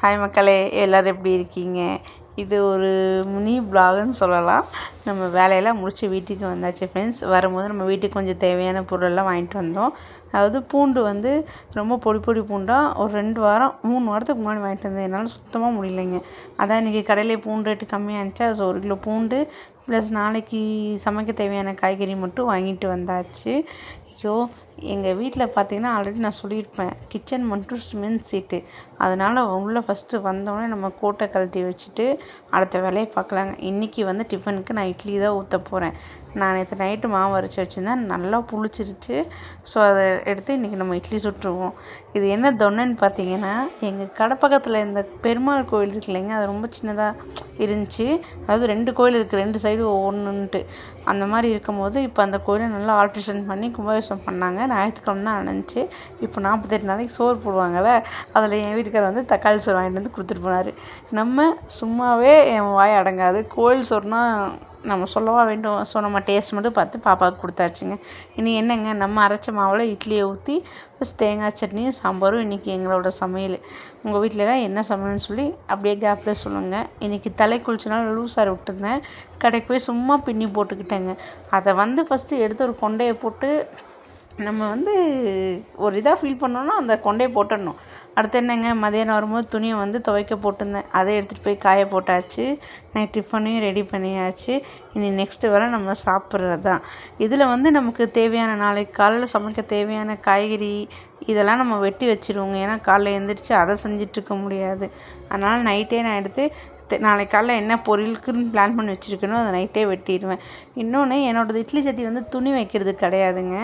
Hi மக்களே, எல்லோரும் எப்படி இருக்கீங்க? இது ஒரு மினி ப்ளாகுன்னு சொல்லலாம். நம்ம வேலையெல்லாம் முடித்து வீட்டுக்கு வந்தாச்சு ஃப்ரெண்ட்ஸ். வரும்போது நம்ம வீட்டுக்கு கொஞ்சம் தேவையான பொருளெல்லாம் வாங்கிட்டு வந்தோம். அதாவது பூண்டு வந்து ரொம்ப பொடி பூண்டாக ஒரு 2 வாரம் 3 வாரத்துக்கு முன்னாடி வாங்கிட்டு வந்தேன். என்னால் சுத்தமாக முடியலைங்க. அதான் இன்றைக்கி கடையிலே பூண்டு ரேட்டு கம்மியாக இருந்துச்சா, ஸோ 1 கிலோ பூண்டு ப்ளஸ் நாளைக்கு சமைக்க தேவையான காய்கறி மட்டும் வாங்கிட்டு வந்தாச்சு. ஐயோ, எங்கள் வீட்டில் பார்த்திங்கன்னா ஆல்ரெடி நான் சொல்லியிருப்பேன், கிச்சன் மட்டும் சிமெண்ட் சீட்டு. அதனால் உள்ளே ஃபஸ்ட்டு வந்தோடனே நம்ம கோட்டை கழட்டி வச்சுட்டு அடுத்த வேலையை பார்க்கலாங்க. இன்றைக்கி வந்து டிஃபனுக்கு நான் இட்லி தான் ஊற்ற போகிறேன். நான் நேற்று நைட்டு மாவு அரைச்சி வச்சுருந்தேன், நல்லா புளிச்சிருச்சு. ஸோ அதை எடுத்து இன்றைக்கி நம்ம இட்லி சுட்டுருவோம். இது என்ன தொன்னைன்னு பார்த்தீங்கன்னா, எங்கள் கடை பக்கத்தில் இந்த பெருமாள் கோயில் இருக்கு இல்லைங்க, அது ரொம்ப சின்னதாக இருந்துச்சு. அதாவது 2 கோயில் இருக்குது, 2 சைடு ஒவ்வொன்றுன்ட்டு. அந்த மாதிரி இருக்கும்போது இப்போ அந்த கோயிலை நல்லா ஆல்ட்ரேஷன் பண்ணி கும்பாபிஷேகம் பண்ணாங்க. ஞாயிற்றுக்கிழமை தான் நடந்துச்சு. இப்போ 48 நாளைக்கு சோறு போடுவாங்கள்ல, அதில் என் வீட்டுக்காரர் வந்து தக்காளி சோறு வாங்கிட்டு வந்து கொடுத்துட்டு போனார். நம்ம சும்மாவே என் வாய் அடங்காது. கோயில் சோறுனா நம்ம சொல்லவா வேண்டும்? ஸோ நம்ம டேஸ்ட் மட்டும் பார்த்து பாப்பாவுக்கு கொடுத்தாச்சுங்க. இனி என்னங்க, நம்ம அரைச்ச மாவில் இட்லியை ஊற்றி ப்ளஸ் தேங்காய் சட்னியும் சாம்பாரும் இன்றைக்கி எங்களோட சமையல். உங்கள் வீட்டிலலாம் என்ன சமையல்னு சொல்லி அப்படியே கேப்பில் சொல்லுங்கள். இன்றைக்கி தலை குளிச்சனால லூஸாக விட்டுருந்தேன். கடைக்கு போய் சும்மா பின்னி போட்டுக்கிட்டேங்க. அதை வந்து ஃபஸ்ட்டு எடுத்து ஒரு கொண்டையை போட்டு நம்ம வந்து ஒரு இதாக ஃபீல் பண்ணோன்னா அந்த கொண்டையை போட்டுடணும். அடுத்து என்னங்க, மதியானம் வரும்போது துணியை வந்து துவைக்க போட்டிருந்தேன். அதை எடுத்துகிட்டு போய் காய போட்டாச்சு. நைட் டிஃபனையும் ரெடி பண்ணியாச்சு. இனி நெக்ஸ்ட்டு வர நம்ம சாப்பிட்றது தான். இதில் வந்து நமக்கு தேவையான நாளைக்கு காலையில் சமைக்க தேவையான காய்கறி இதெல்லாம் நம்ம வெட்டி வச்சுருவோங்க. ஏன்னா காலைல எழுந்திரிச்சு அதை செஞ்சிட்ருக்க முடியாது. அதனால் நைட்டே நான் எடுத்து நாளைக்கு காலைல என்ன பொரியலுக்குன்னு பிளான் பண்ணி வச்சுருக்கணும், அதை நைட்டே வெட்டிடுவேன். இன்னொன்று, என்னோடது இட்லி சட்டி வந்து துணி வைக்கிறது கிடையாதுங்க.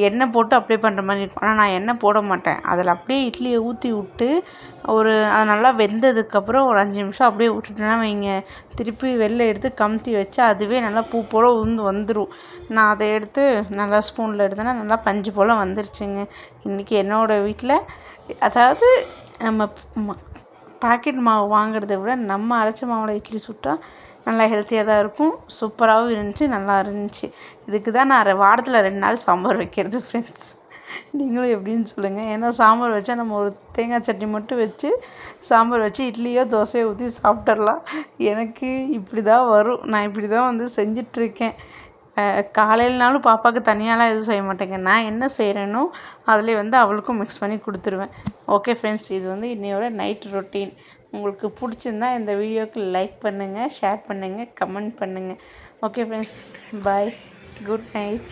எண்ணெய் போட்டு அப்ளை பண்ணுற மாதிரி இருக்கும். ஆனால் நான் எண்ணெய் போட மாட்டேன். அதில் அப்படியே இட்லியை ஊற்றி விட்டு அது நல்லா வெந்ததுக்கப்புறம் ஒரு 5 நிமிஷம் அப்படியே விட்டுட்டேன்னா வைங்க, திருப்பி வெளில எடுத்து கமுத்தி வச்சா அதுவே நல்லா பூ போல் உந்து வந்துடும். நான் அதை எடுத்து நல்லா ஸ்பூனில் எடுத்தேன்னா நல்லா பஞ்சு போல் வந்துருச்சுங்க. இன்றைக்கி என்னோடய வீட்டில் அதாவது நம்ம பாக்கெட் மாவு வாங்குறத விட நம்ம அரைச்ச மாவில் இட்லி சுட்டால் நல்லா ஹெல்த்தியாக தான் இருக்கும். சூப்பராகவும் இருந்துச்சு, நல்லா இருந்துச்சு. இதுக்கு தான் நான் வாரத்தில் 2 நாள் சாம்பார் வைக்கிறது ஃப்ரெண்ட்ஸ். நீங்களும் எப்படின்னு சொல்லுங்கள். ஏன்னா சாம்பார் வச்சா நம்ம ஒரு தேங்காய் சட்னி மட்டும் வச்சு சாம்பார் வச்சு இட்லியோ தோசையோ ஊற்றி சாப்பிட்றலாம். எனக்கு இப்படி தான் வரும். நான் இப்படி தான் வந்து செஞ்சிட்ருக்கேன். காலையிலனாலும் பாப்பாவுக்கு தனியாலாம் எதுவும் செய்ய மாட்டேங்க. நான் என்ன செய்கிறேனோ அதிலே வந்து அவளுக்கும் மிக்ஸ் பண்ணி கொடுத்துருவேன். ஓகே ஃப்ரெண்ட்ஸ், இது வந்து இன்னையோட நைட் ரொட்டீன். உங்களுக்கு பிடிச்சிருந்தா இந்த வீடியோவுக்கு லைக் பண்ணுங்கள், ஷேர் பண்ணுங்கள், கமெண்ட் பண்ணுங்கள். ஓகே ஃப்ரெண்ட்ஸ், பாய், குட் நைட்.